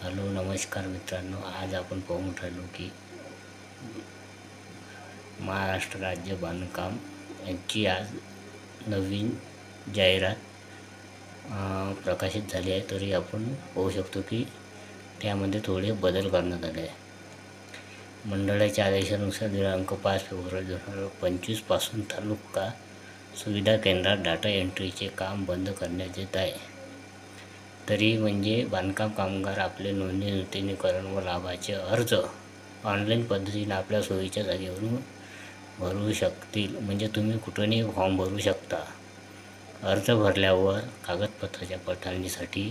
Hello नमस्कार मित्रांनो, आज आपण पाहून राहिलो की महाराष्ट्र राज्य बांधकाम यांची आज नवीन जाहिरात प्रकाशित झाली आहे. तरी आपण पाहू शकतो की त्यामध्ये थोडे बदल करण्यात आले आहे. मंडळाच्या आदेशानुसार दिनांक 5 फेब्रुवारी 2025 पासून तालुका सुविधा केंद्रात डाटा एंट्रीचे काम बंद करण्यात येत आहे. तरी म्हणजे बांधकाम कामगार आपले नोंदणी, नूतनीकरण व लाभाचे अर्ज ऑनलाईन पद्धतीने आपल्या सोयीच्या जागेवरून भरू शकतील. म्हणजे तुम्ही कुठूनही फॉर्म भरू शकता. अर्ज भरल्यावर कागदपत्राच्या पडताळणीसाठी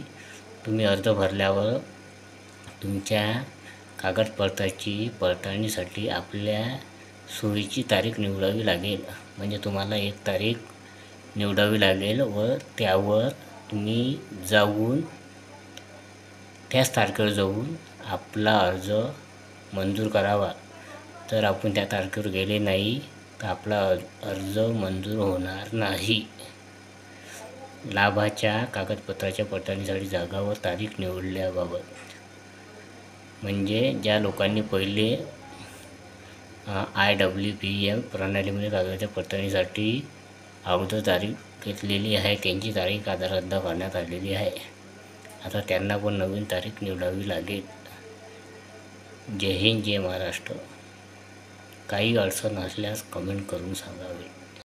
तुम्ही अर्ज भरल्यावर तुमच्या कागदपत्राची पडताळणीसाठी आपल्या सोयीची तारीख निवडावी लागेल. म्हणजे तुम्हाला एक तारीख निवडावी लागेल व त्यावर तुम्ही जाऊन त्याच तारखेवर जाऊन आपला अर्ज मंजूर करावा. तर आपण त्या तारखेवर गेले नाही तर आपला अर्ज मंजूर होणार नाही. लाभाच्या कागदपत्राच्या पडताळणीसाठी जागा व तारीख निवडल्याबाबत म्हणजे ज्या लोकांनी पहिले IWPM प्रणालीमध्ये कागदाच्या पडताळणीसाठी अगोदर तारीख घेतलेली आहे त्यांची तारीख आता रद्द करण्यात आलेली आहे. आता त्यांना पण नवीन तारीख निवडावी लागेल. जय हिंद, जय महाराष्ट्र. काही अडचण असल्यास कमेंट करून सांगावे.